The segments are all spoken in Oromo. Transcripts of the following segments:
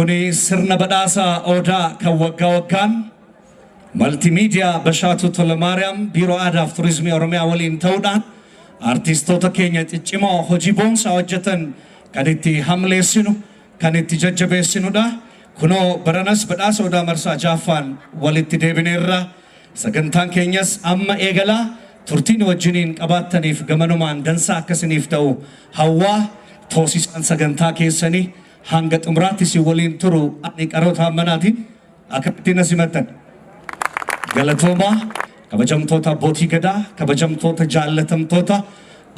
كوني سرنا بداسا أودا كوكاوكان مالتيميديا بشاتو تولماريام بيرو آداف توريزمي أورميا ولين تودان أرتيستوتا كينيا تجمع هجيبون ساوجتن كانتي حملة سينو كانتي ججبه سينو دا كنو برانس بداسا أودا مرسا جافان ولتي ديبنيرا سجنتان كينياس أما إيغلا ترتين وجنين قباتنيف غمانومان دنسا كسنيف تاو هوا توسيسان سجنتا كيساني هانغت امراتي سي ولين ترو أنيك أروتها مناتي أكبتنا سمتن غلطوما كبجمتوتا بوتي غدا كبجمتوتا جالتمتوتا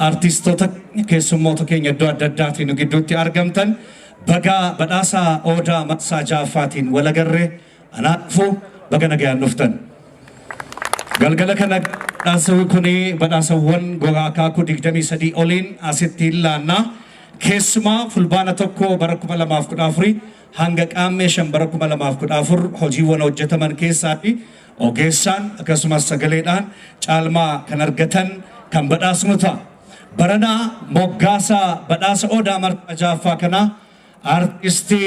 أرتيستوتا كيسموتا كينيا دو أدداتي نجدوتي أرغمتن بغا بداسا أودا مقسا جافاتين ولغري أنافو بغا نغيان نفتن galgala kana dasawi kuni badasawwan goga kaku digdami sadi olin asitti lana kesma fulbana tokko barakuma lamaf kudafri hanga qamme shan barakuma lamaf kudafur hojiiwwan hojjetaman keessatti ogeessan akkasumas sagaleedhaan caalmaa kan argatan kan badhaasnuta barana moggaasa badhaasa odaa marjaaffaa kana artisti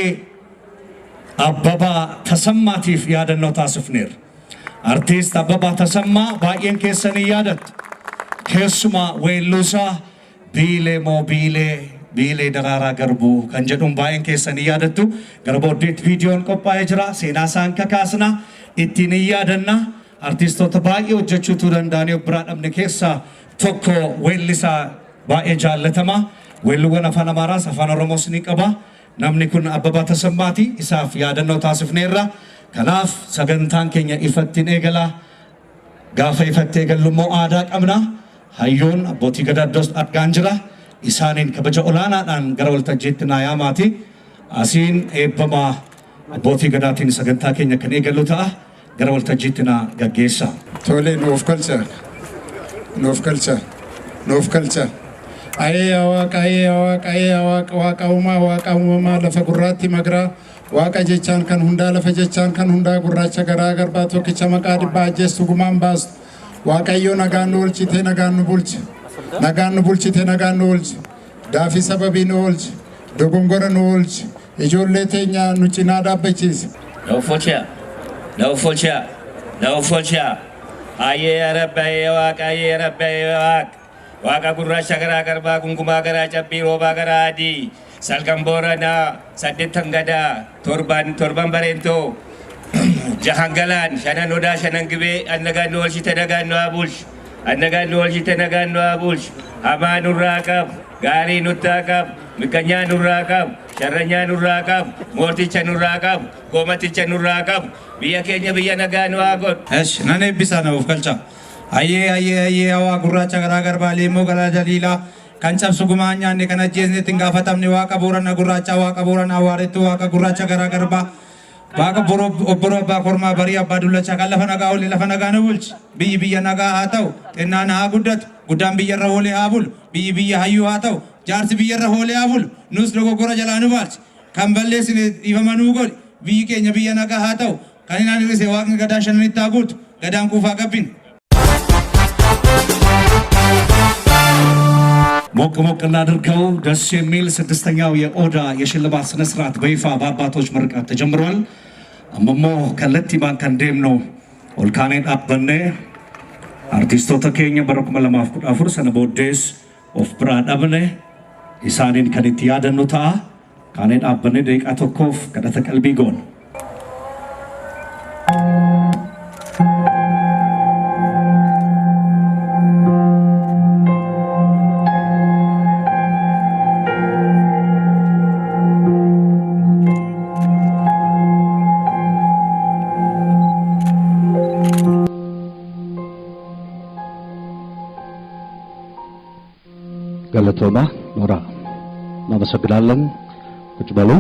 Abbaba Tasammaatiif yaadannoo taasifneer Artist Abbaba Tasamma baay'een keessan yaadat keessuma weelluusaa biilee biilee daraaraa garbuu kan jedhuun baay'een keessan yaadattu garbooddeet viidiyoon qophaa'ee jira seenaa isaan kakaasna ittiin yaadanna artistoota baay'ee hojjechuutu danda'anii biraa dhabne keessaa tokko weellisaa baay'ee jaallatama weelluuwwan afaan Amaaraas afaan Oromoos ni qaba namni kun Abbaba Tasammaati isaaf yaadannoo taasifneerra kanaaf sagantaan keenya ifattiin eegala gaafa ifattee eegalummoo aadaa qabna hayyoon abbootii gadaddoos argaan jira isaaniin kabaja olaanaadhaan gara waltajjiitti naayaamaati asiin eebbama abbootii gadaatiin sagantaa keenya kan eegallu ta'a gara waltajjiitti na gaggeessa tole nuuf kalcha ayya waaqa uumaa lafa gurraatti magraa waaqa jechaan kan hundaa lafa jechaan kan hundaa gurraacha garaa garbaa tokkicha maqaa dhibbaa ajjeestu gumaan baastu waaqayyo nagaan nu oolchite nagaan nu bulchi nagaan nu oolchi daafii sababii nu oolchi dogongora nu oolchi ijoollee teenya nu cinaa dhaabbachiisi Lauffolcha ayee rabbi waaqa gurraacha garaa garbaa gungumaa garaa cabbii roobaa garaa adii salgan booranaa saddeettan gadaa torban bareentoo jahan galaan shanan odaa shanan gibee annagaan nu oolchite nagaan nu haa bulchu hamaa nurraa qabu gaarii nuttaa qabu miganyaa nurraa qabu sharranyaa nurraa qabu mooticha nurraa qabu koomaticha nurraa qabu biyya keenya biyya nagaa nu haa godhu. Nan eebbisaa na of galcha. Ayyee hawaa gurraacha garaa garbaa leemmoo garaa jaliilaa kan cabsu gumaa nyaanne kan ajjeesnetti hin gaafatamne waaqa boorana gurraacha waaqa boorana awwaarettu waaqa gurraacha garaa garbaa waaqa obboroo abbaa kormaa barii abbaa dullacha kan lafa nagaa oolee lafa nagaa nu bulchi biyya nagaa haa ta'u xinnaan haa guddatu guddaan biyyarra oolee haa bulu biyya hayyuu haa ta'u jaarsi biyyarra oolee haa bulu nus dogoggora jalaa nu baalchi kan balleessine dhiifama nuu godhi biyyi keenya biyya nagaa haa ta'u kan inaan hir'ise waaqni gadaa shananitti haa guutu gadaan kuufaa qabbin. ሞቅ እናድርገው ደስ የሚል ስድስተኛው የኦዳ የሽልማት ስነ ስርዓት በይፋ በአባቶች ምርቃት ተጀምሯል። አመሞ ከለቲ ባንከን ደም ነው ኦልካኔን አበነ አርቲስቶታ ኬኛ በረኩመ ለማፍ ቁዳፉር ሰነቦዴስ ኦፍ ብራድ አበነ ኢሳኒን ከንቲ ያደኑታ ካኔን አበነ ደቂቃ ተኮፍ ከደተ ቀልቢ ጎን Galatooma Nora namasaglalan kujbalu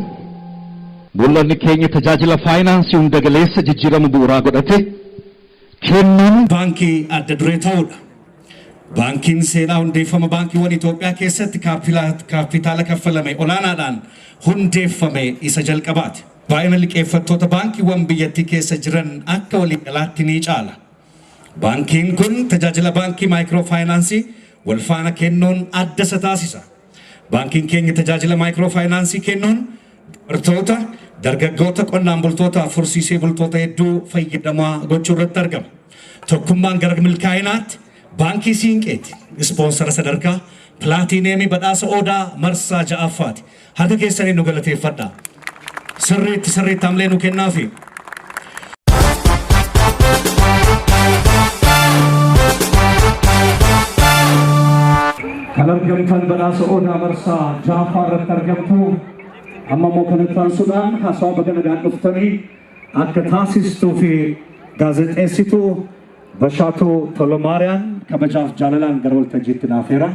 bulanni keenya tajaajila faayinaansii hunda galeessa jijjiirama bu'uuraa godhate kennuun baankii adda duree ta'uudha. Baankiin seenaa hundeeffama baankiiwwan Itoophiyaa keessatti kaapitaala kaffalame olaanaadhaan hundeeffame isa jalqabaati. Baay'ina liqeeffattoota baankiiwwan biyyattii keessa jiran akka waliigalaatti ni caala. Baankiin kun tajaajila baankii maayikiroo faayinaansii والفانا كنون أدى ستاسيسا بانكين كين تجاجل مايكرو فاينانسي كنون Bartoota dargaggoota qonnaan bultoota fursiisee bultoota hedduu fayyadamaa gochuu irratti argama. Tokkummaan gara milkaa'inaatti baankii Siinqeeti ispoonsara sadarkaa pilaatiineemii badhaasa Odaa marsaa ja'affaati. Harka keessanii nu galateeffadhaa. Sirriitti hamlee nu kennaafi. Kan argamtan badhaasa Odaa marsaa ja'affaa irratti argamtu amma immoo kan itti aansuudhaan haasawaa baga nagaan dhuftanii akka taasistuu fi gaazexeessituu Bashaatu Tolomaariyaan kabajaaf jaalalaan gara waltajjiitti naafeera.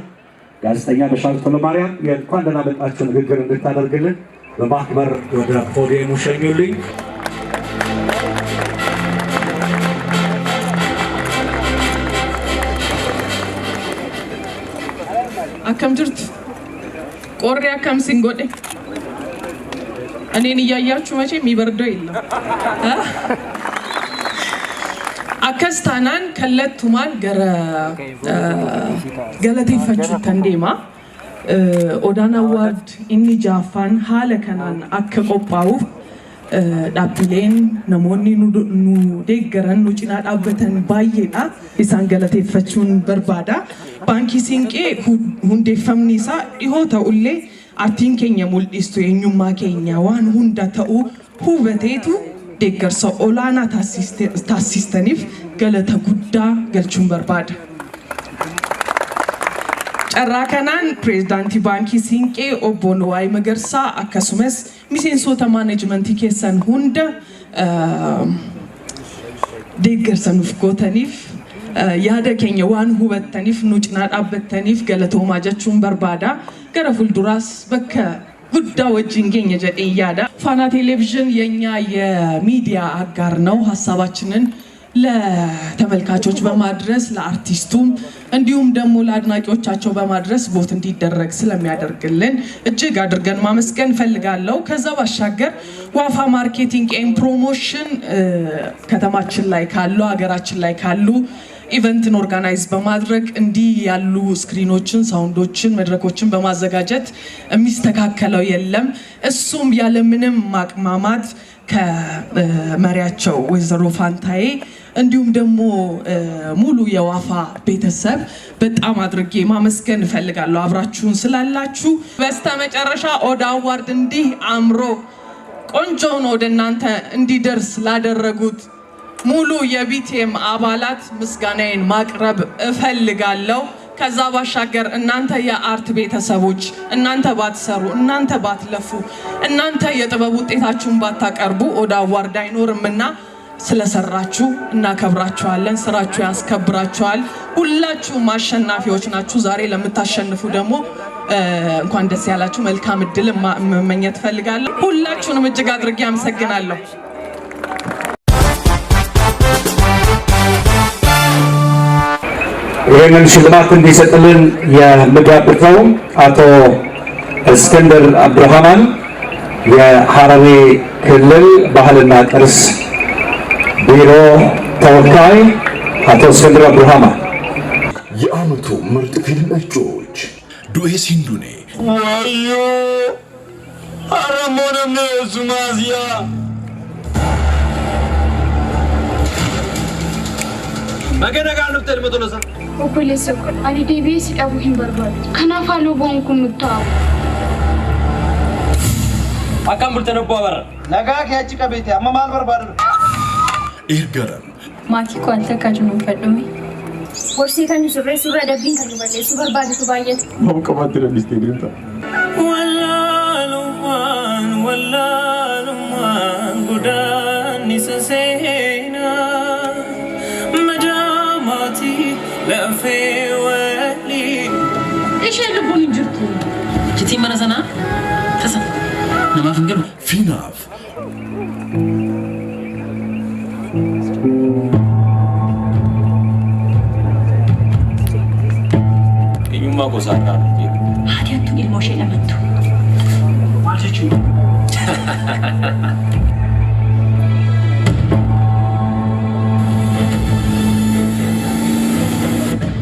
ጋዜጠኛ በሻቱ ተለማርያም የእንኳን ደህና መጣችሁ ንግግር እንድታደርግልን በማክበር ወደ ፖዲየሙ ሸኙልኝ። akkam jirtu qorri akkam singodhe እኔን እያያችሁ መቼ የሚበርደው የለም akkas taanaan kallattumaan gara galateeffachuutti deema Odaan Awaard inni jaaffaan haala kanaan akka qophaa'uuf dhaabbileen namoonni nu deeggaran nu cinaa dhaabbatan baay'eedha isaan galateeffachuun barbaada baankii Siinqee hundeeffamni isaa dhihoo ta'ullee artiin keenya mul'istu eenyummaa keenya waan hunda ta'uu hubateetu deeggarsa olaanaa taasistaniif galata guddaa galchuun barbaada. Carraa kanaan pireezidaantii baankii Siinqee obbo Nuwaay Magarsaa akkasumas miseensota maanajimentii keessan hunda deeggarsa nuuf gootaniif yaada keenya waan hubattaniif nu cinaa dhaabbattaniif galatoomaa jechuun barbaada. Gara fuulduraas bakka ጉዳይ ወጅን ገኘ ጀዴ ያዳ ፋና ቴሌቪዥን የኛ የሚዲያ አጋር ነው ሐሳባችንን ለተመልካቾች በማድረስ ለአርቲስቱም እንዲሁም ደግሞ ለአድናቂዎቻቸው በማድረስ ቦት እንዲደረግ ስለሚያደርግልን እጅግ አድርገን ማመስገን ፈልጋለሁ ከዛ ባሻገር ዋፋ ማርኬቲንግ ኤንድ ፕሮሞሽን ከተማችን ላይ ካሉ ሀገራችን ላይ ካሉ ኢቨንትን ኦርጋናይዝ በማድረግ እንዲ ያሉ ስክሪኖችን ሳውንዶችን መድረኮችን በማዘጋጀት የሚስተካከለው የለም እሱም ያለ ምንም ማቅማማት ከመሪያቸው ወይዘሮ ፋንታዬ እንዲሁም ደግሞ ሙሉ የዋፋ ቤተሰብ በጣም አድርጌ ማመስገን ፈልጋለሁ አብራችሁን ስላላችሁ በስተመጨረሻ ኦዳ አዋርድ እንዲ አምሮ ቆንጆ ነው ወደናንተ እንዲደርስ ላደረጉት ሙሉ የቢቲኤም አባላት ምስጋናዬን ማቅረብ እፈልጋለሁ ከዛ ባሻገር እናንተ የአርት ቤተሰቦች እናንተ ባትሰሩ እናንተ ባትለፉ እናንተ የጥበብ ውጤታችሁን ባታቀርቡ ኦዳ አዋርድ አይኖርምና ስለሰራችሁ እናከብራችኋለን ስራችሁ ያስከብራችኋል ሁላችሁም አሸናፊዎች ናችሁ ዛሬ ለምታሸንፉ ደግሞ እንኳን ደስ ያላችሁ መልካም እድል መመኘት ፈልጋለሁ ሁላችሁንም እጅግ አድርጌ አመሰግናለሁ ይህንን ሽልማት እንዲሰጥልን የምጋብዘው አቶ እስክንድር አብዱራህማን የሐረሪ ክልል ባህልና ቅርስ ቢሮ ተወካይ አቶ እስክንድር አብዱራህማን የዓመቱ ምርጥ ፊልም እጩዎች ዱኤ ሲንዱኔ ዋዮ አረሞነም ሱማዚያ Magana gaano telmo tolosa. Obboleessa ko ani deebi'ee si dhabuu hin barbaadu. Kanaaf haaloo bo'oon kun nutti ta'u. Akkam bultan obbo Abarra. Nagaa kee achi qabeete amma maal barbaadu? Ergaram. Maatii koo alta akka jiru fedhume. Gorsii kan surree suuraa dabbiin kan balleessu barbaadu baay'eetu. Maal qabaatti dhabistee deemta? Wallaalumaan godaan isa seenaa. لفي ولي ايش اللي بقول جبتي جتي مرة سنة حسن نما فنقله فيناف يوم ما قصارنا هذه انتو الموشي لمنتو ما تجي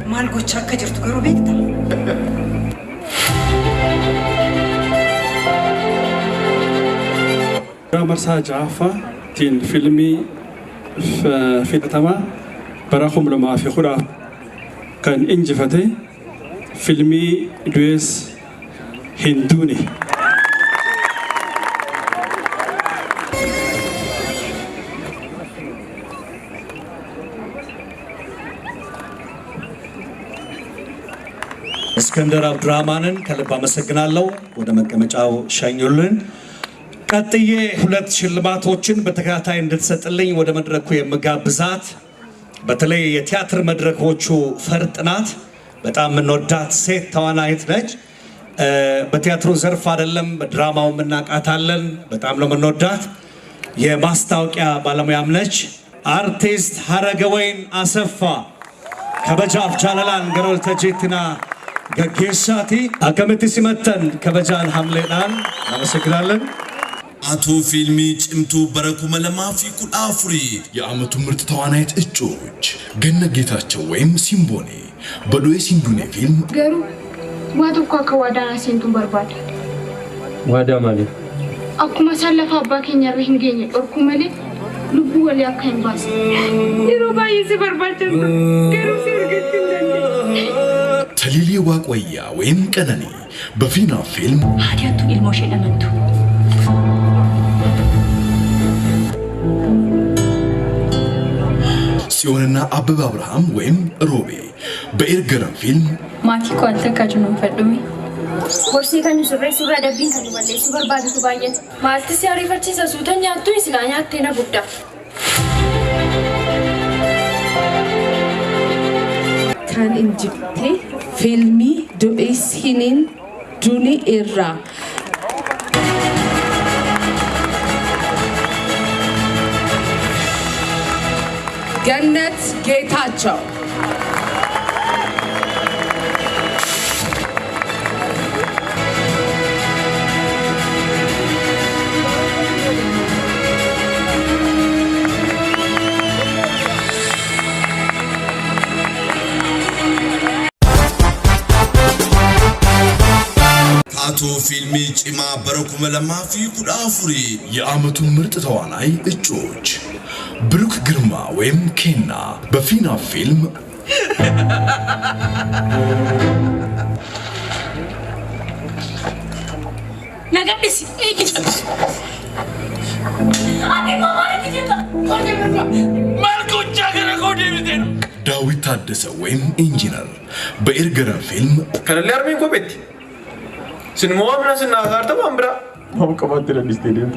مالكو تشاكا جرتو كرو بيكتا مرسا جعفة تين فيلمي في تما براكم لما في خدا كان إنجفتي فيلمي دويس هندوني እስክንድር አብዱራህማንን ከልብ አመሰግናለሁ። ወደ መቀመጫው ሸኙልን። ቀጥዬ ሁለት ሽልማቶችን በተከታታይ እንድትሰጥልኝ ወደ መድረኩ የምጋብዛት በተለይ የቲያትር መድረኮቹ ፈርጥ ናት። በጣም የምንወዳት ሴት ተዋናይት ነች። በቲያትሩ ዘርፍ አይደለም በድራማው እናውቃታለን። በጣም ነው የምንወዳት። የማስታወቂያ ባለሙያም ነች። አርቲስት ሀረገወይን አሰፋ ከበጃፍ ጃለላን ገሮል ተጀትና ገጌሳቲ አከመት ሲመተን ከበጃን ሐምሌዳን አመሰግናለን። አቶ ፊልሚ ጭምቱ በረኩመ ለማፊ ኩዳፍሪ የዓመቱ ምርጥ ተዋናይት እጩዎች ገነት ጌታቸው ወይም ሲምቦኔ በዶዬ ሲንዱኔ ፊልም ገሩ ዋቱካ ከዋዳና ሲንቱን በርባዳ ዋዳ ማለት አኩማ ሰለፋ አባከኛ በህንገኝ ኦርኩ መሌ ልቡ ወሊ አካኝ ባስ ይሮባይ ሲበርባቸው ገሩ ሲርገት እንደኔ ተሊሊ ዋቆያ ወይም ቀነኒ በፊና ፊልም ሀዲያቱ ኢልሞሽ ለመንቱ ሲዮንና አበባ አብርሃም ወይም ሮቤ በኤርገረም ፊልም ማቲኮ አልተካጅ ነው ፈዱሚ ወርሴ ከን ሱራ ደብኝ ከንበለ ሱበር ባዱ ባየት ማልት ሲያሪፈች ሰሱተኛ አቱ ይስላኛ አቴና ጉዳ ካን እንጅብቴ ፊልሚ ዱኤስ ሂኒን ዱኒ ኢራ ገነት ጌታቸው አቶ ፊልሚ ጭማ በረኩመ ለማፊ ኩዳፍሪ የዓመቱ ምርጥ ተዋናይ እጩዎች ብሩክ ግርማ ወይም ኬና በፊና ፊልም ነገርስ ዳዊት ታደሰ ወይም ኢንጂነር በኤርገረም ፊልም ከለለ አርሜ ኮቤት ስንሞምና ስናጋርተ ማምብራ ማውቀባት ለሊስ ቴዲንታ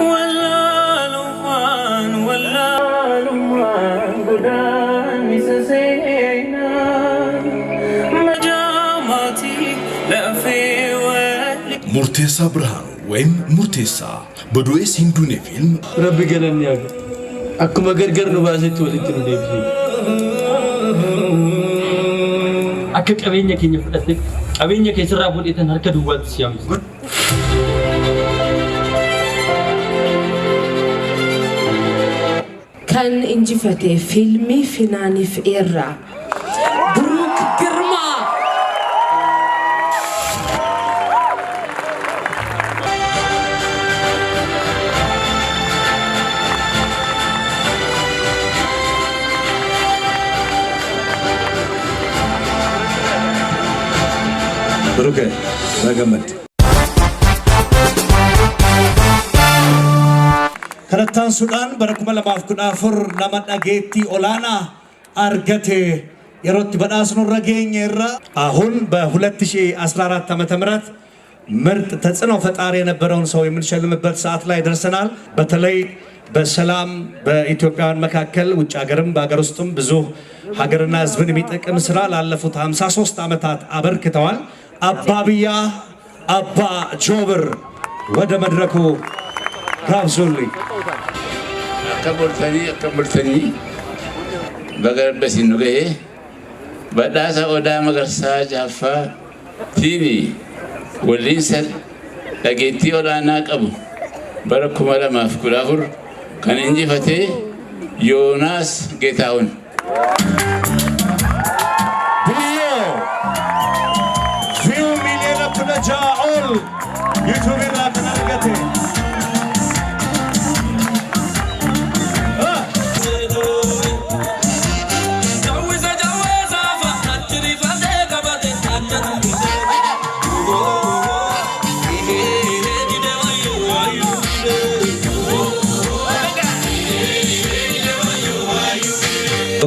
ወላሉማን ጉዳን ሚሰሴና መጃማቲ ለፌወል ሙርቴሳ ብርሃኑ ወይም ሙርቴሳ በዶዬ ሲንዱኔ ፊልም ረቢ ገለኒ ያገ አኩመ ገርገር ነው ባሰት ወልት ነው ደብሲ አከ ቀበኛ ከኛ ፍጠት ቀበኛ ከስራ ቡልኢተን ሀርከ ዱዋት ሲያምስ ካን እንጅፈቴ ፊልሚ ፊናኒፍ ኤራ ብሩክ ግርማ ብሩክ በገመድ ከረታን ሱዳን በረኩመ ለማፍ ኩዳፍር ለመዳጌቲ ኦላና አርገቴ የሮት በዳስኑ ረገኘራ አሁን በ2014 ዓመተ ምህረት ምርጥ ተጽዕኖ ፈጣሪ የነበረውን ሰው የምንሸልምበት ሰዓት ላይ ደርሰናል። በተለይ በሰላም በኢትዮጵያውያን መካከል ውጭ ሀገርም በሀገር ውስጥም ብዙ ሀገርና ሕዝብን የሚጠቅም ስራ ላለፉት 53 ዓመታት አበርክተዋል። አባብያ አባ ጆብር ወደ መድረኩ ጋብዙልኝ። ከቦልተኒ በገርበሲ ኑገ በዳሳ ኦዳ መገርሳ ጃፋ ቲኒ ወሊንሰል ለጌቲ ኦላና ቀቡ በረኩመ ለማፍ ኩዳፍር ከን እንጂፈቴ ዮናስ ጌታሁን ጃኦል ዩቱብ ራተናርገቴ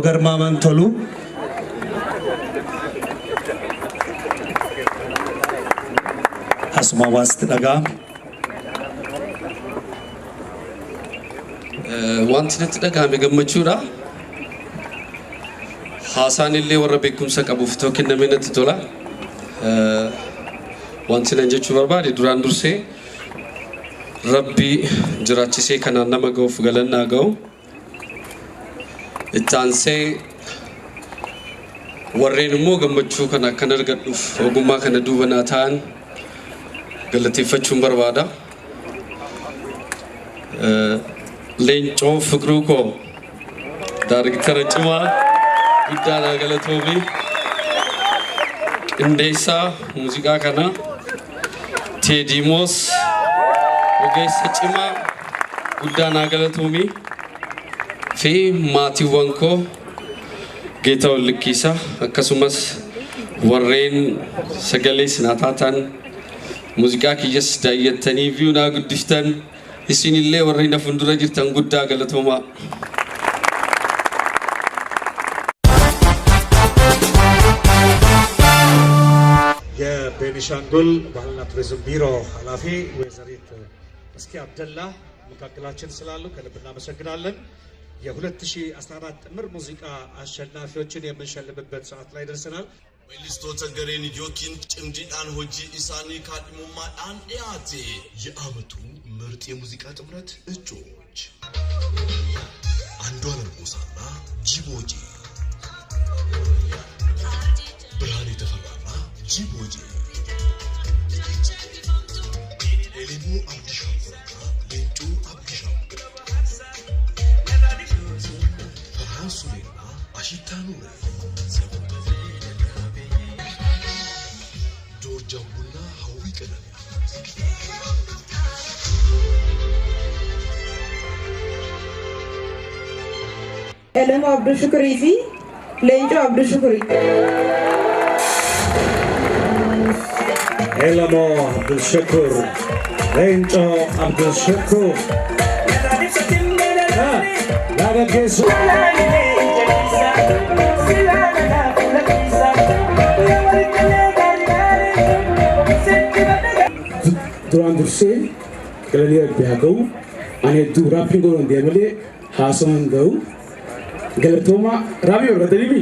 Dogarmaman Tolu. Asuma wast daga. Wanti natti dhagahame gammachuudha. Haasaan illee warra beekumsa qabuuf ta'uu kenname natti tola. Wanti nan jechuu barbaade duraan dursee Rabbi jiraachisee kanaan nama ga'uuf galannaa ga'u. Itti aansee warreen immoo gammachuu kana akkan argadhuuf ogummaa kana duuba naa ta'an galateeffachuun barbaada. Leencoo Fiqiruu koo daariktara cimaa guddaa naa galatoomi. Qindeessaa muuziqaa kana Teediimoos ogeessa cimaa guddaa naa galatoomi. Fi maatiiwwan koo Geetaa Wallikkiisaa akkasumas warreen sagalee sinaa taatan muuziqaa kiyyas daayyattanii viyuu naa guddiftan isinillee warreen fuuldura jirtan guddaa galatoomaa. የቤኒሻንጉል ባህልና ቱሪዝም ቢሮ ኃላፊ ወይዘሪት እስኪ አብደላ መካከላችን ስላሉ ከልብ እናመሰግናለን። የ2014 ጥምር ሙዚቃ አሸናፊዎችን የምንሸልምበት ሰዓት ላይ ደርሰናል። ዌልሊስቶota gareen yookiin cimdiidhaan hojii isaanii kaadhimummaadhaan dhiyaate የዓመቱ ምርጥ የሙዚቃ ጥምረት እጩዎች አንዷለም ጎሳና ጂቦጂ፣ ብርሃኔ ተፈራና ጂቦጂ፣ ኤሌሞ አብዲሻኩርና ሌንጮ አብዲሻኩር፣ ፈርሃን ሱሌና አሺታ ኑሬ፣ ጆርጃቡና ሀዊ ቀለሜ፣ ኤሌሞ አብዱሽኩር ይዚ፣ ሌንጮ አብዱሽኩር፣ ኤሌሞ አብዱልሸኩር፣ ሌንጮ አብዱልሸኩር ናገጌሱ duraan dursee galanii rabbiyaa ga'u ani hedduu raappiin godhan deemalee haasawaan ga'u galatooma raapii barbaadaniifi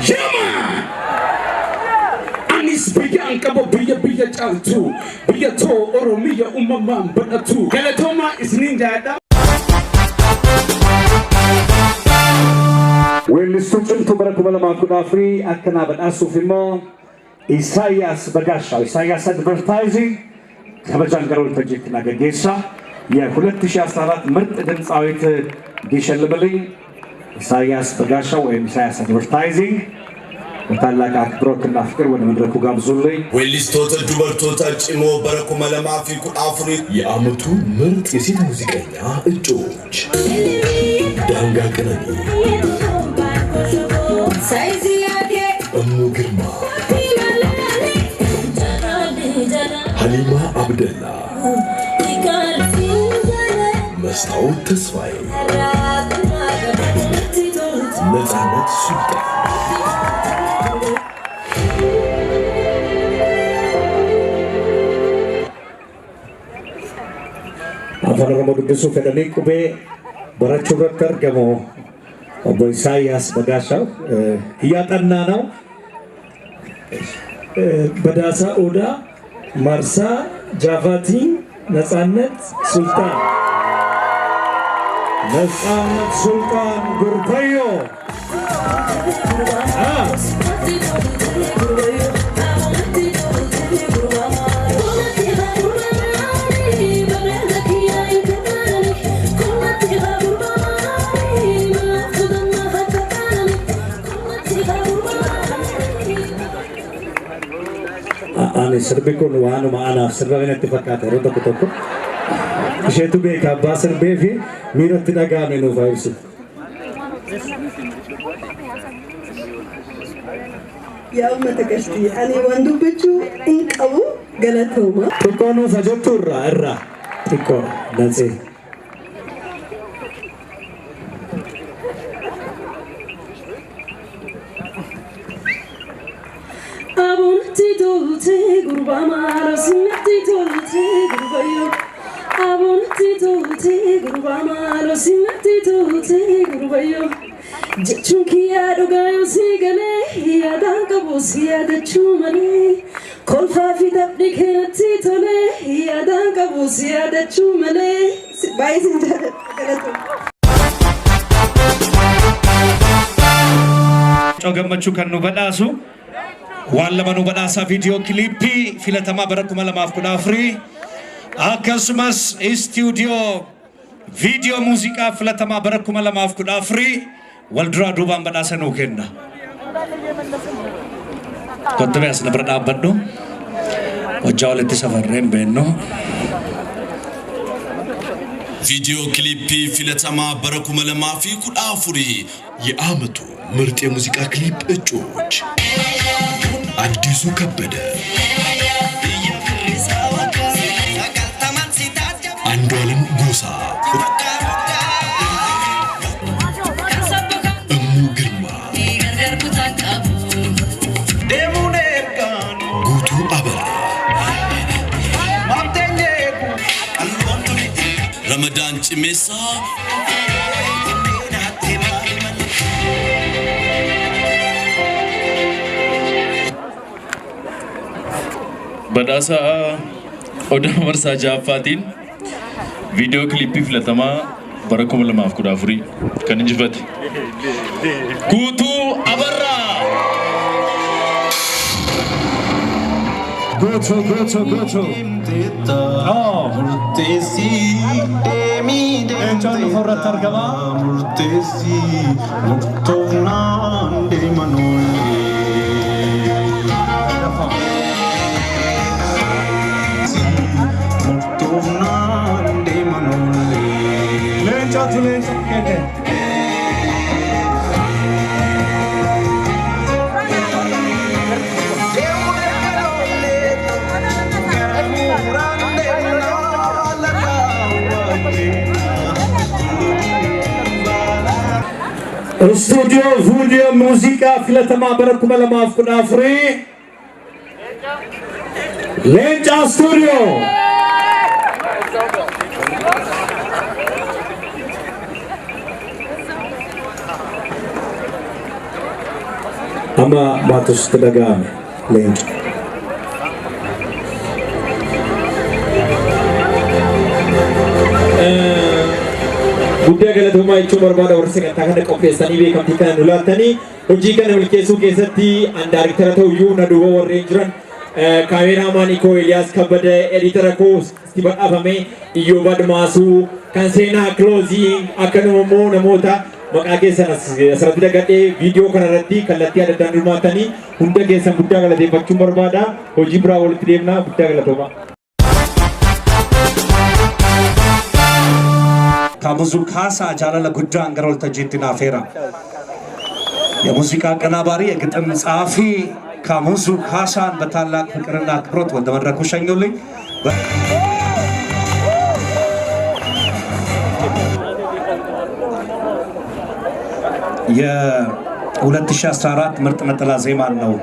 yama anis biyyaan qaba biyya caaltu biyya too oromiyaa uumamaan badhatu galatooma isiniin jaadha. weellistuu cimtuu bara 2014 akkanaa badhaasuuf immoo ኢሳያስ በጋሻው ኢሳያስ አድቨርታይዚንግ ከበጃን ጋር ፕሮጀክት ናገጌሳ የ2014 ምርጥ ድምፃዊት እንዲሸልምልኝ ኢሳያስ በጋሻው ወይም ኢሳያስ አድቨርታይዚንግ በታላቅ አክብሮትና ፍቅር ወደ መድረኩ ጋብዙልኝ። ዌልሊስቶota dubartoota cimoo bara 2014 የዓመቱ ምርጥ የሴት ሙዚቀኛ እጩዎች ዳንጋ ቀነኒ፣ እሙ ግርማ፣ ሀሊማ አብደላ፣ መስታወት ተስፋዬ፣ ነፃነት ሱልጣን፣ afaan oromoo dubbisuu fedhanii qubee barachuu irratti argamu obbo ኢሳያስ በጋሻው እያጠና ነው። በዳሳ ኦዳ ማርሳ ጃቫቲ ነፃነት ሱልጣን ጉርፈዮ ani sirbi kun waanuma anaaf sirba natti fakkaata yeroo tokko tokko isheetu beeka abbaa sirbee fi miiratti dhaga'ame nuuf haa ibsu. yaa uummata gashtii ani waan dubbachuu hin qabu galatooma. Xiqqoo nuuf ajajtu irraa xiqqoo dansee. tolte gurba maro simatti tolte gurba yo abonatti tolte gurba maro simatti tolte gurba yo jechuun kiyyaa dhugaa yoo si galee yaadaan qabu si yaadachuu malee kolfaa fi taphni keenatti tolee yaadaan qabu si yaadachuu malee baay'ee sin jaalladha. Gammachuu kan nu badhaasu waan lama nu badhaasaa viidiyoo kiliippii filatamaa bara 2014 akkasumas istiidiyoo viidiyoo muuziqaa filatamaa bara 2014 wal duraa duubaan badhaasa nuu kenna. Kottame asna bira dhaabbadhu hojjaa walitti safarreen beennu. ቪዲዮ ክሊፕ ፊለተማ በረኩመ ለማፊ ኩዳፉሪ የአመቱ ምርጥ የሙዚቃ ክሊፕ እጩዎች አዲሱ ከበደ አንዷለም ጎሳ እሙ ግርማ ጉቱ አበራ ረመዳን ጭሜሳ በዳሳ ኦዳ መርሳ ጃፋቲን ቪዲዮ ክሊፕ ፍለተማ በረኩም ለማፍኩ ዳፍሪ ከንጅፈት ጉቱ አበራ ጎቶ ሙርቴሲ እንጆን ፎረት አርገባ ሙርቴሲ ሙርቶና እንደመኖ ሙርቶና እንደመኖ ለንጫቱ ለንጫቱ Studio Video Musica Filatama Barakuma Lamafku Dafri Lencha Studio Ama Batus Kedagame Lencha Guddaa galatoomaa jechuun barbaada warra sagantaa kana qopheessanii beekamtii kana nu laattanii hojii kana milkeessuu keessatti daariktara ta'uyyuu na duuba warreen jiran kaameraamaan Ikoo Eliyaas Kabbada editara koo itti badhaafame Iyyoo Badmaasuu kan seenaa kiloozii akkanuma immoo namoota maqaa keessan asirratti dagadhee viidiyoo kanarratti kallattii adda addaan hirmaattanii hunda keessan guddaa galateeffachuun barbaada hojii biraa walitti deemnaa guddaa galatoomaa. ከሙዙ ካሳ ጃላለ ጉዳን ገሮል ተጂትና ፌራ የሙዚቃ አቀናባሪ የግጥም ጸሐፊ ከሙዙ ካሳን በታላቅ ፍቅርና አክብሮት ወደ መድረኩ ሸኙልኝ። የ2014 ምርጥ ነጠላ ዜማን ነው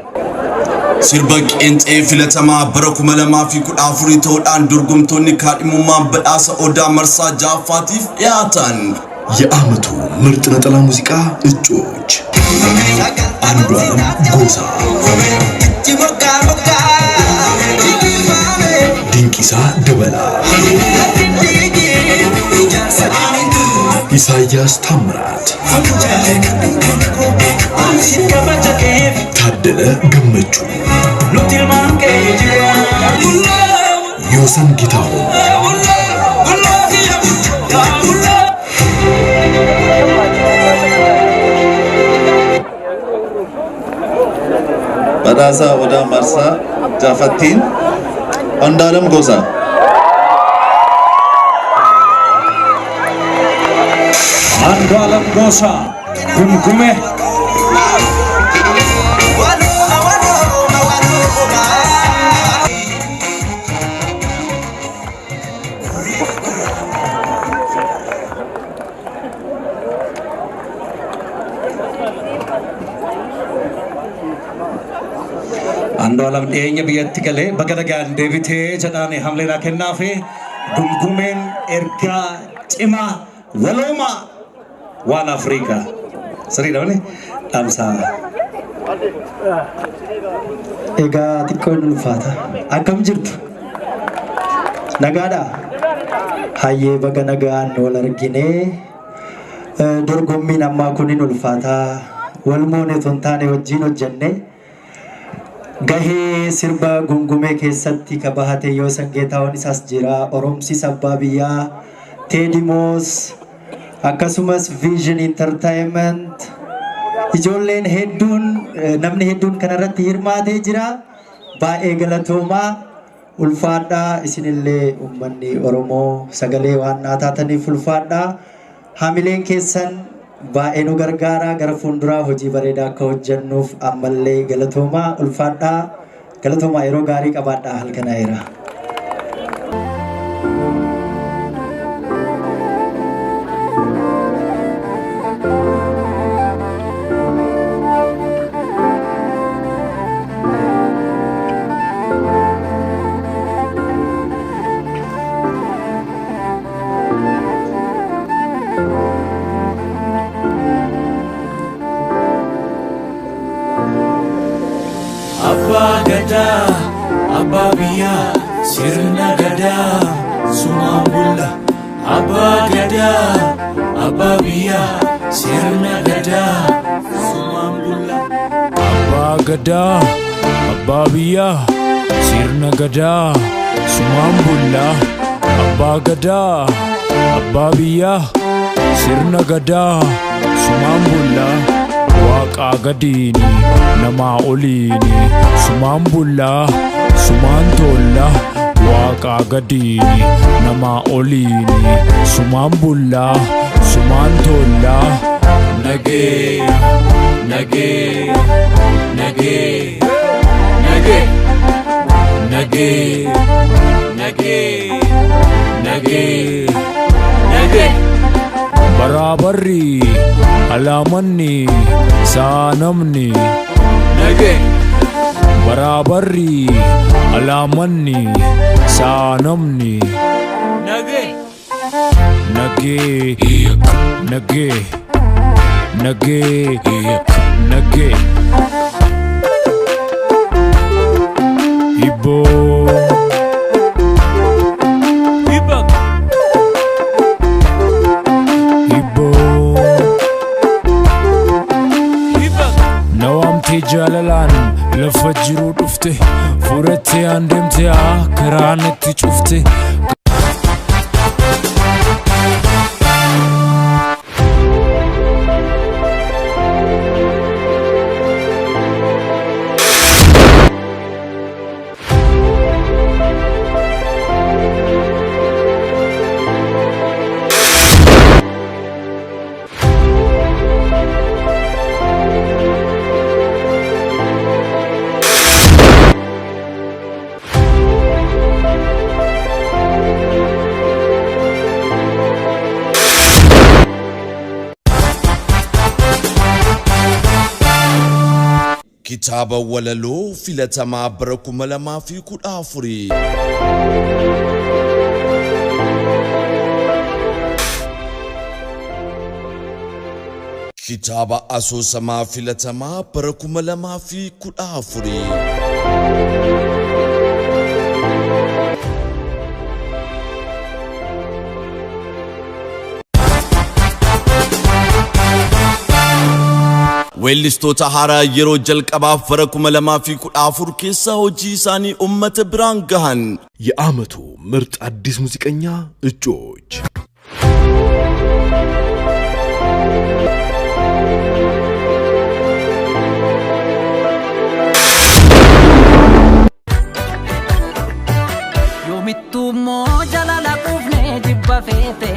Sirba qeenxee filatamaa bara 2014 ta'uudhaan dorgomtoonni kaadhimummaan badhaasa Odaa Marsaa Jaaffaatiif dhiyaatan የዓመቱ ምርጥ ነጠላ ሙዚቃ እጩዎች አንዷለም ጎሳ፣ ድንቂሳ ደበላ፣ ኢሳያስ ታምራት፣ ታደለ ገመቹ፣ ዮሰን ጌታሁን፣ badhaasa Odaa Marsaa Jaafattiin አንዷለም ጎሳ አንዷለም ጎሳ ጉምጉሜ Andalam Denya Biatikale, Bagadagan, Devite, Jadani, Hamlina Kenafe, Gumgumen, Erka, Tima, Waloma, One Africa. Sorry, don't you? Tamsa. Ega Tikon Fata. Akam Jirtu. Nagada. Haye Baganagan, Walargine. Dorgomin amma kunin ulfata walmoone tontane wajjin hojjenne gahee sirba gungume keessatti kabahate yoo sangeetaawwan isaas jira oromsi sabbaa biyyaa teedimoos akkasumas vision entertainment ijoolleen hedduun namni hedduun kanarratti hirmaatee jira baay'ee galatoomaa ulfaadhaa isinillee ummanni oromoo sagalee waan taataniif ulfaadhaa Hamileen keessan baay'ee nu gargaara gara fuulduraa hojii bareedaa akka hojjennuuf ammallee galatoomaa ulfaadhaa galatoomaa yeroo gaarii qabaadhaa halkanaa'eera. Abba biya sirna gada sumambulla Abba gada Abba biya sirna gada sumambulla Abba gada Abba biya sirna gada sumambulla Abba gada Abba biya sirna gada sumambulla Waqa gadini nama olini sumambulla sumantolla Waqa gadini nama olini sumambulla sumantolla Nage Nage Nage Nage Nage Nage Nage Nage Barabarri alamanni sanamni Nage Barabarri alamanni sanamni Nage Nage Nage Nage Nage Ibo jalalan lafajru dufte furate andemte akranati chufte Kitaaba walaloo filatamaa bara 2014 Kitaaba asoosamaa filatamaa bara 2014 Weellistoota haaraa yeroo jalqabaaf bara 2014 keessa hojii isaanii uummata biraan gahan የዓመቱ ምርጥ አዲስ ሙዚቀኛ እጩዎች yomittu mo jalala qufne jibba fete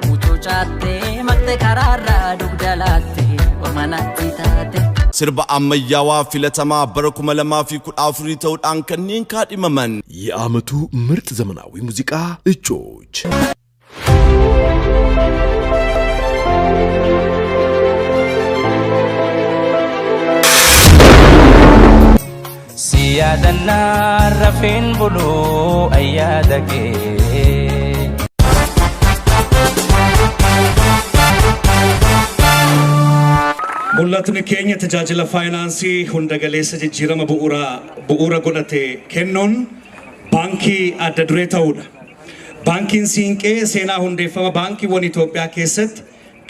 mucho chatte makte kararra dugdalatte ormanatti taate sirba ammayyaawaa filatamaa bara 2014 ta'uudhaan kanneen kaadhimaman የዓመቱ ምርጥ ዘመናዊ ሙዚቃ እጩዎች yaadannaa rafeen buluu ayyaada kee. Mul'atni keenya tajaajila faayinaansii hunda galeessa jijjiirama bu'uura godhate kennuun baankii adda duree ta'uudha. Baankiin Siinqee seenaa hundeeffama baankiiwwan Itoophiyaa keessatti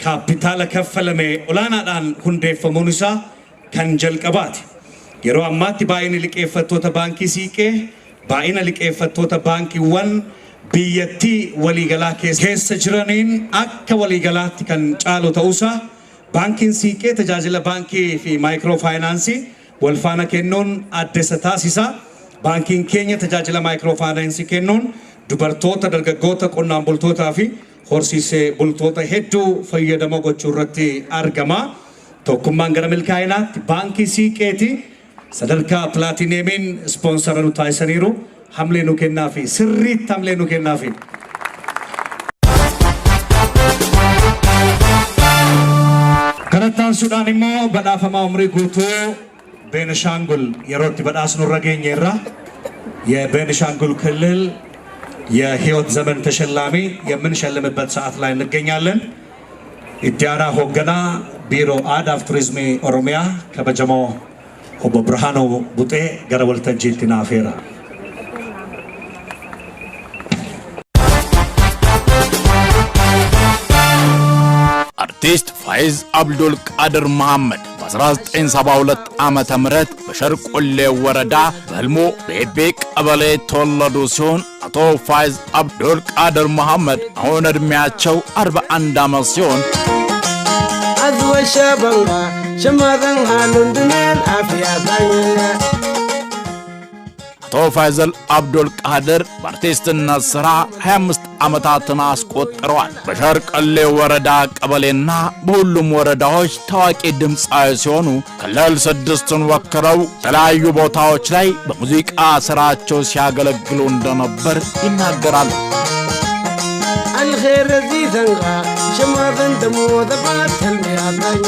kaapitaala kaffalame olaanaadhaan hundeeffamuun isaa kan jalqabaati. Yeroo ammaatti baay'ina liqeeffattoota baankii Siinqee baay'ina liqeeffattoota baankiiwwan biyyattii waliigalaa keessa jiraniin akka waliigalaatti kan caalu ta'uusaa baankiin Siinqee tajaajila baankii fi maayikiroo faayinaansii wal faana kennuun adda isa taasisa. Baankiin keenya tajaajila maayikiroo faayinaansii kennuun dubartoota, dargaggoota, qonnaan bultootaa fi horsiisee bultoota hedduu fayyadamoo gochuu irratti argama. Tokkummaan gara milkaa'inaatti baankii Siinqeeti sadarkaa pilaatineemiin ispoonsara nu taasisaniiru. Hamlee nu kennaafi sirriitti hamlee nu kennaafi. Kanattaan Suudaan immoo badhaafamaa umrii guutuu ቤኒሻንጉል የሮቲ በዳስኑ ረገኘራ የቤኒሻንጉል ክልል የህይወት ዘመን ተሸላሚ የምንሸልምበት ሰዓት ላይ እንገኛለን። ኢዲያራ ሆገና ቢሮ አዳፍ ቱሪዝም ኦሮሚያ ከበጀሞ ኦቦ ብርሃኑ ቡጤ ገረ ወልተጂቲና አፌራ አርቲስት ፋይዝ አብዱል ቃድር መሐመድ በ1972 ዓመተ ምህረት በሸርቆሌ ወረዳ በህልሞ ቤቤ ቀበሌ ተወለዱ ሲሆን አቶ ፋይዝ አብዱል ቃድር መሐመድ አሁን እድሜያቸው 41 ዓመት ሲሆን አዝወሸበንጋ ሸማረን ሃሉንድናን አፍያታኛ አቶ ፋይዝ አብዱል ቃድር በአርቲስትነት ሥራ 25 ዓመታትን አስቆጥረዋል። በሸርቆሌ ወረዳ ቀበሌና በሁሉም ወረዳዎች ታዋቂ ድምፃዊ ሲሆኑ ክልል 6ን ወክለው የተለያዩ ቦታዎች ላይ በሙዚቃ ሥራቸው ሲያገለግሉ እንደነበር ይናገራሉ። الخير زيدنغ شماذن دمو ذبات المياتاኛ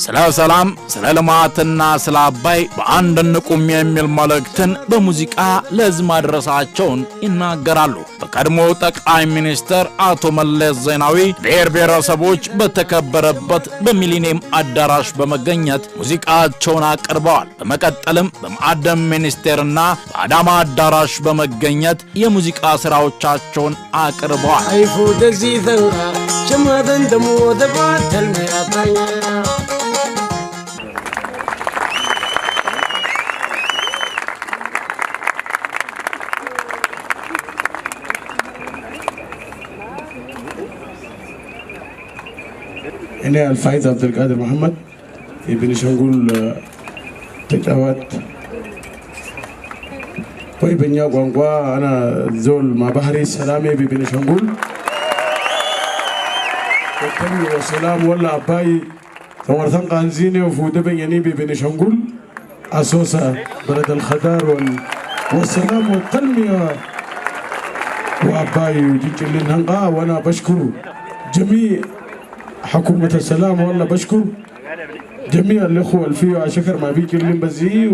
ስለ ሰላም ስለ ልማትና ስለ አባይ በአንድ እንቁም የሚል መልእክትን በሙዚቃ ለሕዝብ ማድረሳቸውን ይናገራሉ። በቀድሞ ጠቅላይ ሚኒስትር አቶ መለስ ዜናዊ ብሔር ብሔረሰቦች በተከበረበት በሚሊኒየም አዳራሽ በመገኘት ሙዚቃቸውን አቅርበዋል። በመቀጠልም በማዕድን ሚኒስቴርና በአዳማ አዳራሽ በመገኘት የሙዚቃ ስራዎቻቸውን አቅርበዋል። አይፉ ደዚዘንጋ ሸማذን ደሞ ذبات المياتاኛ أنا الفايز عبد القادر محمد بنشنقول تجاوت وي بنيا قوانقوا أنا زول ما بحري سلامي بنشنقول وكمي وسلام ولا أباي ثورثان قانزيني وفودة بنياني بنشنقول أسوسا بلد الخدار والسلام والتنمية وأباي جيجلين هنقا وأنا بشكر جميع حكومة السلام والله بشكر جميع الأخوة الفيو أشكر ما بيجي اللي بزي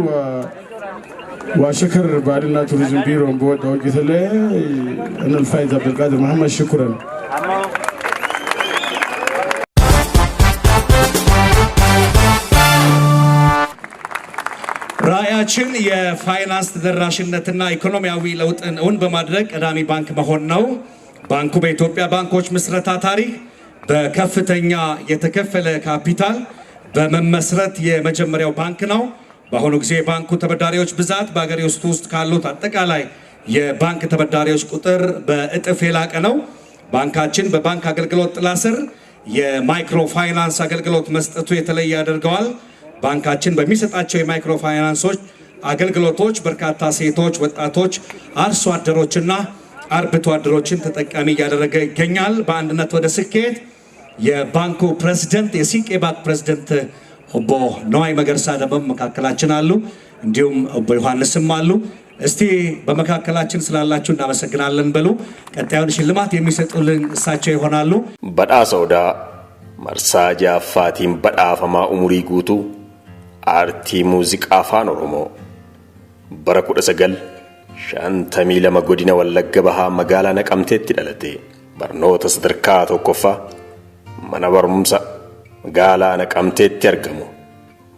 وأشكر بعدنا توريزم بيرو بود وجه له أنا الفايز عبد القادر محمد شكرا. ራዕያችን የፋይናንስ ተደራሽነትና ኢኮኖሚያዊ ለውጥን እውን በማድረግ ቀዳሚ ባንክ መሆን ነው። ባንኩ በኢትዮጵያ ባንኮች ምስረታ ታሪክ በከፍተኛ የተከፈለ ካፒታል በመመስረት የመጀመሪያው ባንክ ነው። በአሁኑ ጊዜ ባንኩ ተበዳሪዎች ብዛት በአገር ውስጥ ካሉት አጠቃላይ የባንክ ተበዳሪዎች ቁጥር በእጥፍ የላቀ ነው። ባንካችን በባንክ አገልግሎት ጥላ ስር የማይክሮ ፋይናንስ አገልግሎት መስጠቱ የተለየ ያደርገዋል። ባንካችን በሚሰጣቸው የማይክሮ ፋይናንሶች አገልግሎቶች በርካታ ሴቶች፣ ወጣቶች፣ አርሶ አደሮችና አርብቶ አደሮችን ተጠቃሚ እያደረገ ይገኛል። በአንድነት ወደ ስኬት የባንኩ ፕሬዝዳንት የሲንቄ ባንክ ፕሬዝዳንት ኦቦ ነዋይ መገርሳ ደግሞ መካከላችን አሉ። እንዲሁም ኦቦ ዮሐንስም አሉ። እስቲ በመካከላችን ስላላችሁ እናመሰግናለን በሉ። ቀጣዩን ሽልማት የሚሰጡልን እሳቸው ይሆናሉ። badhaasa odaa marsaa jaaffaatiin badhaafamaa umurii guutuu aartii muuziqaa afaan oromoo Bara 1952 godina Wallagga Bahaa magaalaa Naqamteetti dhalate. Barnoota sadarkaa tokkoffaa mana barumsa magaalaa Naqamteetti argamu.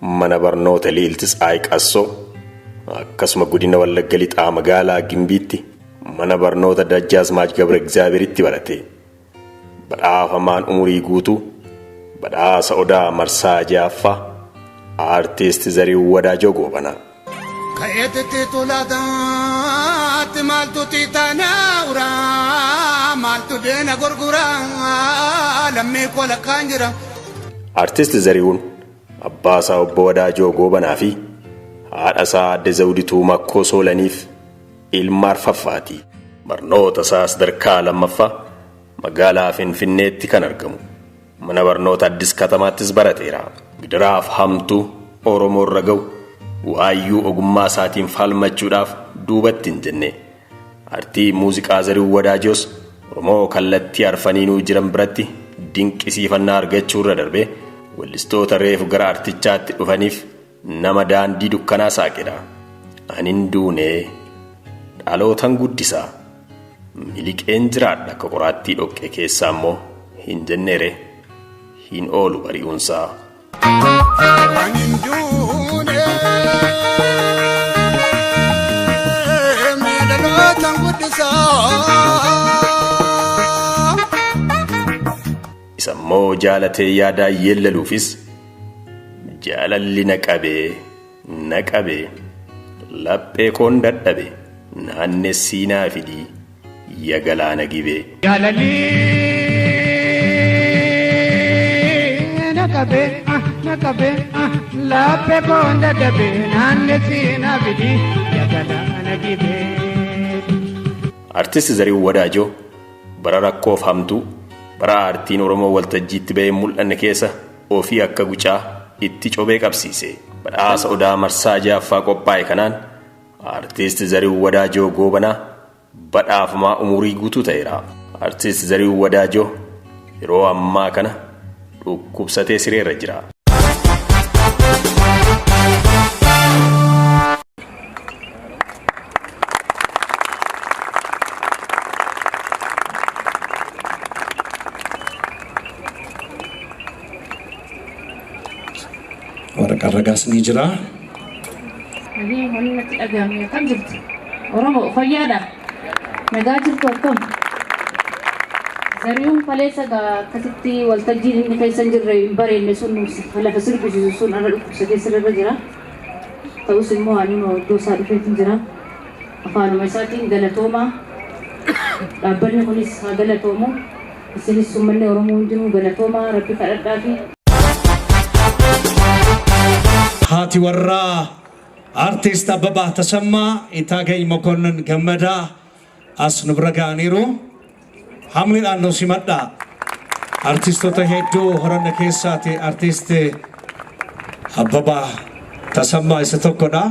Mana barnoota Liiltis Aayiqassoo akkasuma godina Wallagga Lixaa magaalaa Gimbiitti mana barnoota Dajjaazmaach Gabre Egzaabiritti barate. Badhaafamaan umurii guutuu badhaasa Odaa Marsaa Jaaffaa Artiist Zarihuun Wadaajoo Goobanaa. Kayetiti tuladaati maaltu titanaura maaltu deena gurgura lammii kola kanjira. Artiist Zarihuun abbaa isaa obbo Wadaajoo Goobanaa fi haadha isaa Aadde Zawdituu Makkoo Soolaniif ilma arfaffaati. Barnoota isaa sadarkaa lammaffaa magaalaa Finfinneetti kan argamu. Mana barnoota Addis Katamaattis barateera. Gidiraaf hamtuu Oromoo irra ga'u waayyuu ogummaa isaatiin falmachuudhaaf duubatti hin jenne. Artii muuziqaa Zarihuun Wadaajoos Oromoo kallattii arfaniinuu jiran biratti dinqisiifannaa argachuu irra darbee weellistoota reefu gara artichaatti dhufaniif nama daandii dukkanaa saaqedha. Anin duunee dhalootan guddisaa miliqeen jiraadha akka qoraattii dhoqqee keessaa immoo hin jenneere hin oolu bari'uunsaa. Anin duunee dhalootan guddisaa. Isa immoo jaalatee yaadaa yeellaluufis jaalalli na qabee laphee koon dadhabe naannessii naa fidii ya galaana gibee. Jaalalli na qabee laphee koon dadhabe naannessii naa fidii ya galaana gibee. Artiist Zarihuun Wadaajoo bara rakkoof hamtuu bara aartiin Oromoo waltajjiitti ba'ee mul'anne keessa ofii akka gucaa itti cobee qabsiise. Badhaasa Odaa Marsaa Jaaffaa qophaa'e kanaan Artiist Zarihuun Wadaajoo Goobanaa badhaafamaa umurii guutuu ta'eera. Artiist Zarihuun Wadaajoo yeroo ammaa kana dhukkubsatee sireerra jira. Waraqarragaas ni jira. Ani wani natti dhagahame kan jirtu. Oromoo fayyaadha. Nagaa jirtu akkam. Zarihuun kaleessa akkasitti waltajjiin inni keessa jirre hin bareenne sun lafa sirbisiisu sun irra dhukkubsatee sirra jira. Ta'us immoo ani iddoo isaa dhufeetiin jira. Afaanuma isaatiin galatoomaa. Dhaabbanni kunis haa galatoomu. Isinis uummanni Oromoo hundinuu galatoomaa rabbi kadhadhaa fi Haati warraa Artiist Abbabaa Tasammaa Itaagany Mokonnon Gammadaa as nu bira ga'aniiru. Hamliidhaan nu simadhaa. Artistoota hedduu horanna keessaati Artiist Abbabaa Tasammaa isa tokkodha.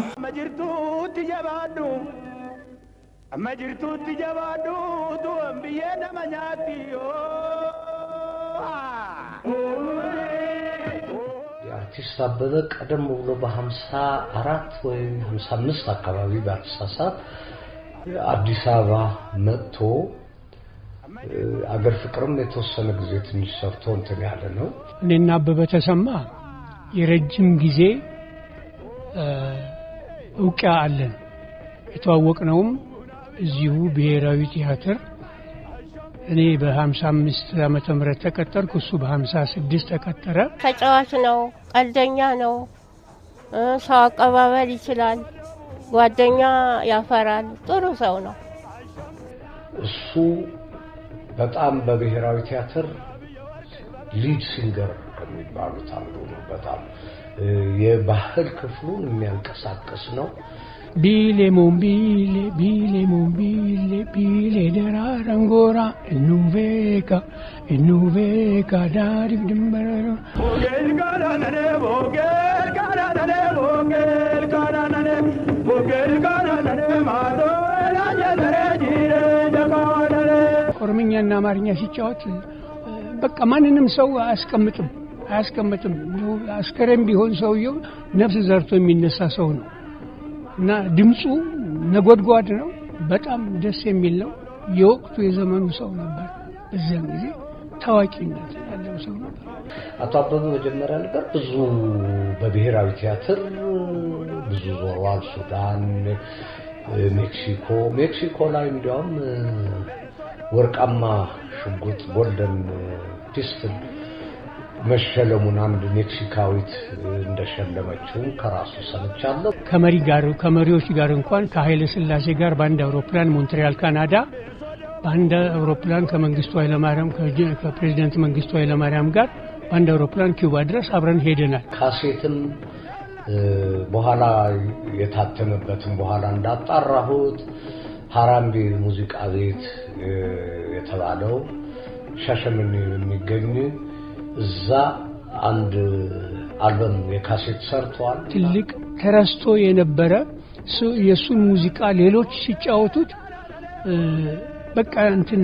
Amma jirtuutti jabaadhu du'an biyyee nama nyaatti የአርቲስት አበበ ቀደም ብሎ በ54 ወይም 55 አካባቢ በአርቲስት አዲስ አበባ መጥቶ አገር ፍቅርም የተወሰነ ጊዜ ትንሽ ሰርቶ እንትን ያለ ነው። እኔና አበበ ተሰማ የረጅም ጊዜ እውቂያ አለን። የተዋወቅነውም እዚሁ ብሔራዊ ቲያትር እኔ በ55 ዓመተ ምህረት ተቀጠርኩ፣ እሱ በ56 ተቀጠረ። ተጫዋች ነው፣ ቀልደኛ ነው፣ ሰው አቀባበል ይችላል፣ ጓደኛ ያፈራል፣ ጥሩ ሰው ነው። እሱ በጣም በብሔራዊ ቲያትር ሊድ ሲንገር ከሚባሉት አንዱ ነው። በጣም የባህል ክፍሉን የሚያንቀሳቅስ ነው። Bile mombile, bile mombile, bile derarangora, nuveka dari dimbararo. Vogel karanane, mado rajadare jire jakanare. ኦሮምኛና አማርኛ ሲጫወት በቃ ማንንም ሰው አያስቀምጥም። አስከሬም ቢሆን ሰውየው ነፍስ ዘርቶ የሚነሳ ሰው ነው። እና ድምጹ ነጎድጓድ ነው። በጣም ደስ የሚል ነው። የወቅቱ የዘመኑ ሰው ነበር። በዚያን ጊዜ ታዋቂነት ያለው ሰው ነበር። አቶ አበበ መጀመሪያ ነበር ብዙ በብሔራዊ ቲያትር ብዙ ዞሯል። ሱዳን፣ ሜክሲኮ ላይ እንዲያውም ወርቃማ ሽጉጥ ጎልደን ፒስትል መሸለሙን አንድ ሜክሲካዊት እንደሸለመችው ከራሱ ሰምቻለሁ። ከመሪዎች ጋር እንኳን ከኃይለ ሥላሴ ጋር በአንድ አውሮፕላን ሞንትሪያል ካናዳ በአንድ አውሮፕላን ከመንግስቱ ኃይለማርያም ከፕሬዝዳንት መንግስቱ ኃይለማርያም ጋር በአንድ አውሮፕላን ኪዩባ ድረስ አብረን ሄደናል። ካሴትም በኋላ የታተመበትም በኋላ እንዳጣራሁት ሃራምቤ ሙዚቃ ቤት የተባለው ሻሸመኔ የሚገኝ እዛ አንድ አልበም የካሴት ሰርቷል። ትልቅ ተረስቶ የነበረ የሱን ሙዚቃ ሌሎች ሲጫወቱት በቃ እንትን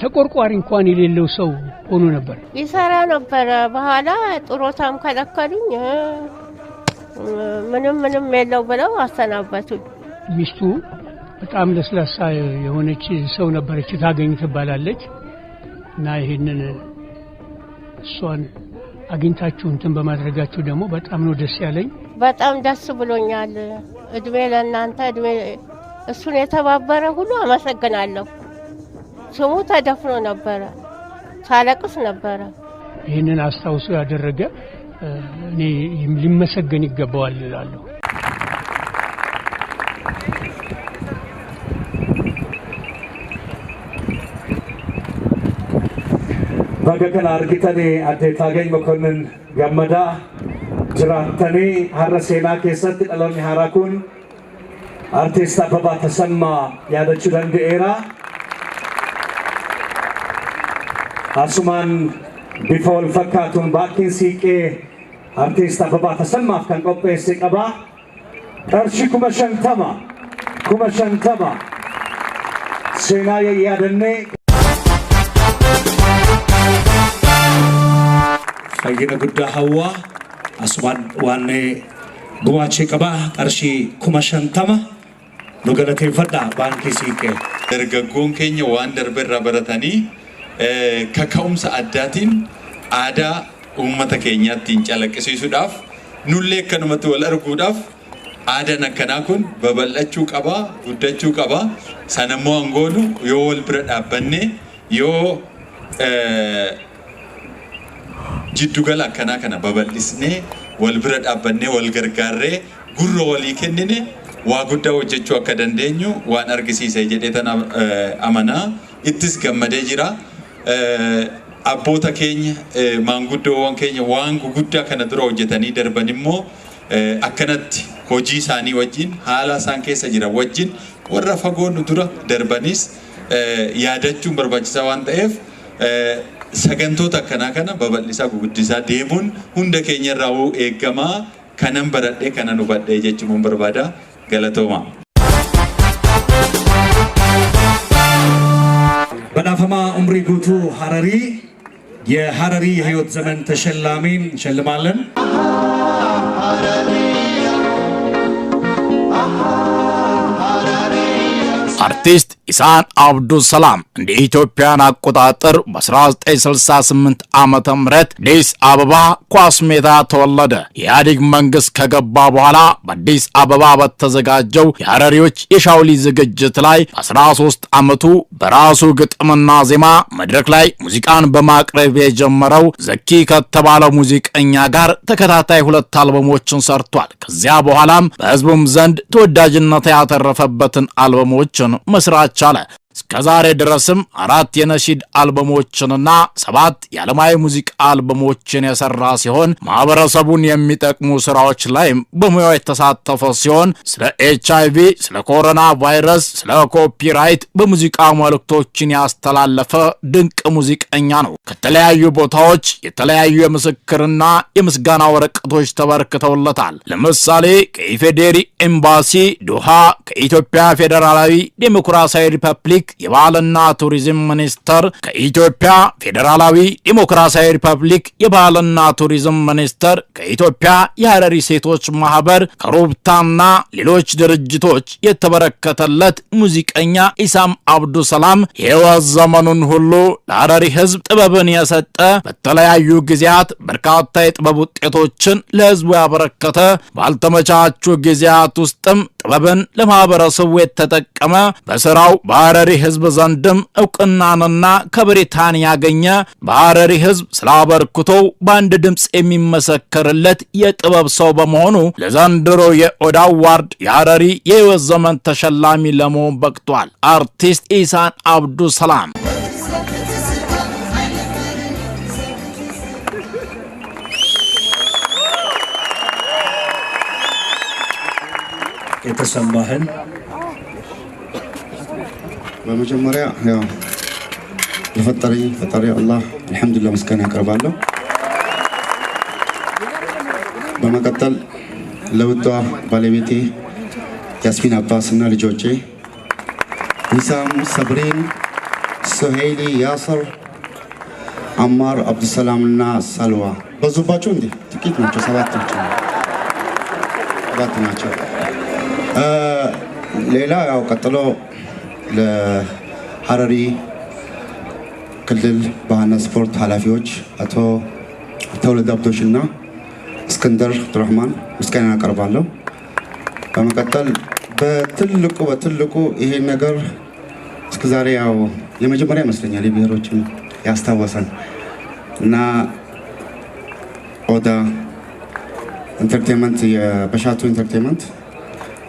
ተቆርቋሪ እንኳን የሌለው ሰው ሆኖ ነበር። ይሰራ ነበር። በኋላ ጥሮታም ከለከሉኝ። ምንም የለው ብለው አሰናበቱኝ። ሚስቱ በጣም ለስላሳ የሆነች ሰው ነበረች። ታገኝ ትባላለች እና ይሄንን እሷን አግኝታችሁ እንትን በማድረጋችሁ ደግሞ በጣም ነው ደስ ያለኝ። በጣም ደስ ብሎኛል። እድሜ ለእናንተ እድሜ እሱን የተባበረ ሁሉ አመሰግናለሁ። ስሙ ተደፍኖ ነበረ፣ ሳለቅስ ነበረ። ይህንን አስታውሶ ያደረገ እኔ ሊመሰገን ይገባዋል እላለሁ። በገከን አርጊተኔ አዴታገኝ መኮንን ገመዳ ጅራተኔ ሀረሴና ኬሰት ቀሎኒ ሀራኩን አርቲስት አበባ ተሰማ ያደችው ደንገኤራ አሱማን ቢፎል ፈካቱን ባኪን ሲቄ አርቲስት አበባ ተሰማ ከን ቆጴሴ ቀባ ቀርሺ ኩመሸንተማ ሴና ያደኔ ፈይነ ጉዳ ሀዋ አሱማን ዋኔ ጉማቼ ቀባ ቀርሺ ኩመሸንተማ ኑገለቴ ፈዳ ባንኪ ሲቄ ደርገጎን ኬኛ ዋን ደርበራ በረተኒ ከከኡምሰ አዳቲን አዳ ኡመተ ኬኛቲን ጨለቅሲሱዳፍ ኑሌ ከኑመት ወለርጉዳፍ አዳ ነከና ኩን በበለቹ ቀባ ጉደቹ ቀባ ሰነሞ አንጎሉ ዮ ወልብረ ዳበኔ ዮ ጅዱገላ ከና በበልስኔ ወልብረ ዳበኔ ወልገርጋሬ ጉሮ ወሊ ከነኔ ዋጉዳ ወጀቹ አከደንደኙ ዋን አርግሲሰ ጀዴተና አመና ኢትስ ገመደ ጅራ አቦታ ኬኝ ማንጉዶ ዋን ኬኝ ዋን ጉጉዳ ከነ ድሮ ወጀተኒ ደርበንሞ አከነት ሆጂ ሳኒ ወጂን ሐላ ሳን ኬሰ ጅራ ወጂን ወራ ፈጎኑ ዱራ ደርበኒስ ያደቹን በርባችሳ ዋን ጠኤፍ ሰገንቶታ ከና በበልሳ ጉጉዲሳ ዴሙን ሁንደ ኬኝ ራው ኤገማ ከነም በረዴ ከነኑ በደ ጀችሙን በርባዳ ገለቶማ በዳፈማ ኡምሪ ጉቱ ሐረሪ የሐረሪ የህይወት ዘመን ተሸላሚን እንሸልማለን። አርቲስት ኢሳን አብዱል ሰላም እንደ ኢትዮጵያን አቆጣጠር በ1968 ዓመተ ምህረት አዲስ አበባ ኳስ ሜዳ ተወለደ። የኢህአዴግ መንግስት ከገባ በኋላ በአዲስ አበባ በተዘጋጀው የሐረሪዎች የሻውሊ ዝግጅት ላይ 13 ዓመቱ በራሱ ግጥምና ዜማ መድረክ ላይ ሙዚቃን በማቅረብ የጀመረው ዘኪ ከተባለው ሙዚቀኛ ጋር ተከታታይ 2 አልበሞችን ሰርቷል። ከዚያ በኋላም በህዝቡም ዘንድ ተወዳጅነት ያተረፈበትን አልበሞችን መስራት ቻለ። እስከዛሬ ድረስም 4 የነሺድ አልበሞችንና 7 የዓለማዊ ሙዚቃ አልበሞችን የሰራ ሲሆን ማህበረሰቡን የሚጠቅሙ ስራዎች ላይ በሙያው የተሳተፈ ሲሆን ስለ HIV፣ ስለ ኮሮና ቫይረስ፣ ስለ ኮፒራይት በሙዚቃ መልእክቶችን ያስተላለፈ ድንቅ ሙዚቀኛ ነው። ከተለያዩ ቦታዎች የተለያዩ የምስክርና የምስጋና ወረቀቶች ተበርክተውለታል። ለምሳሌ ከኢፌዴሪ ኤምባሲ ዶሃ፣ ከኢትዮጵያ ፌዴራላዊ ዴሞክራሲያዊ ሪፐብሊክ የባህልና ቱሪዝም ሚኒስቴር ከኢትዮጵያ ፌዴራላዊ ዲሞክራሲያዊ ሪፐብሊክ የባህልና ቱሪዝም ሚኒስቴር ከኢትዮጵያ የሐረሪ ሴቶች ማህበር ከሩብታና ሌሎች ድርጅቶች የተበረከተለት ሙዚቀኛ ኢሳም አብዱ ሰላም የህይወት ዘመኑን ሁሉ ለሐረሪ ህዝብ ጥበብን የሰጠ በተለያዩ ጊዜያት በርካታ የጥበብ ውጤቶችን ለህዝቡ ያበረከተ ባልተመቻቹ ጊዜያት ውስጥም ጥበብን ለማህበረሰቡ የተጠቀመ በስራው በሐረሪ ህዝብ ዘንድም ዕውቅናንና ከበሬታን ያገኘ በሐረሪ ህዝብ ስላበርክቶው በአንድ ድምጽ የሚመሰከርለት የጥበብ ሰው በመሆኑ ለዘንድሮ የኦዳ አዋርድ የሐረሪ የህይወት ዘመን ተሸላሚ ለመሆን በቅቷል። አርቲስት ኢሳም አብዱ ሰላም የተሰማህን በመጀመሪያ ያው ፈጣሪ አላህ አልহামዱሊላህ ምስጋና ያቀርባለሁ። በመቀጠል ለውዷ ባለቤቴ ያስሚን አባስና ልጆቼ ኢሳም፣ ሰብሪን፣ ሱሄይሊ፣ ያሰር፣ አማር፣ አብዱሰላምና ሳልዋ በዙባቸው እንዴ ጥቂት ናቸው፣ ሰባት ናቸው። ሌላ ያው ቀጥሎ ለሐረሪ ክልል ባህልና ስፖርት ኃላፊዎች አቶ ተውለድ አብዶሽና እስክንድር አብዱራህማን ምስጋና አቀርባለሁ። በመቀጠል በትልቁ ይሄን ነገር እስከዛሬ ያው የመጀመሪያ ይመስለኛል የብሔሮችን ያስታወሰን እና ኦዳ ኢንተርቴይንመንት የበሻቱ ኢንተርቴይንመንት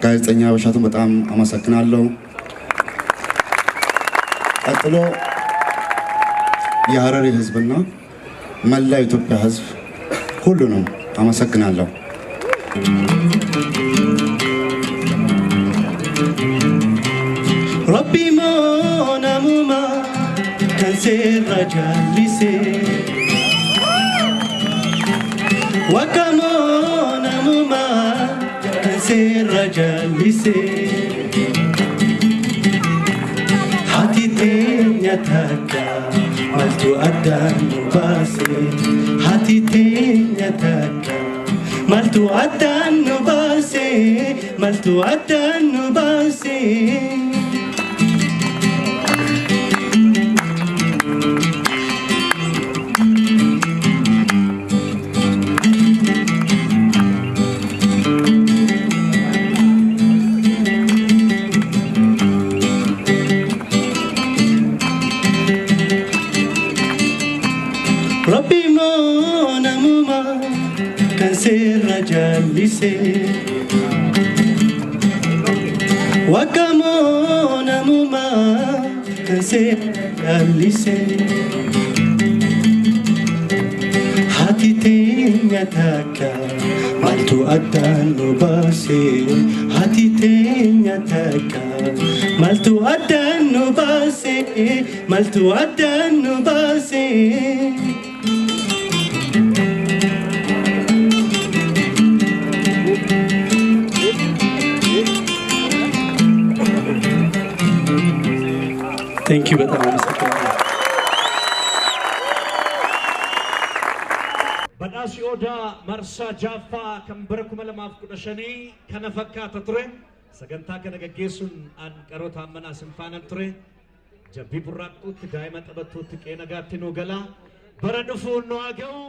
ጋዜጠኛ በሻቱን በጣም አመሰግናለሁ። ቀጥሎ የሐረሪ ህዝብና መላ ኢትዮጵያ ህዝብ ሁሉንም አመሰግናለሁ። ረቢ ሞናሙማ ከንሴራ ጃሊሴ ወከሞናሙማ ከንሴራ ጃሊሴ ሀቲቴኛ ታካ መልቱ አዳን ባሴ ሀቲቴኛ ታካ መልቱ አዳን ባሴ መልቱ አዳን ባሴ ربي مونا موما كان سر جالسي وكمونا موما كان سر جالسي هاتي تينيا تاكا مالتو أدانو باسي هاتي تينيا تاكا مالتو أدانو باسي مالتو أدانو باسي Thank you በጣም አመሰግናለሁ። badhaasi odaa marsaa jaaffaa kan bara 2015 kana fakkaata ture sagantaa kana gaggeessuun an qaroota ammanaa sinfaanan ture jabbii burraaqxuutti daa'ima taphattuutti qeenagaatti nu galaa bara dhufuun nu haa ga'u.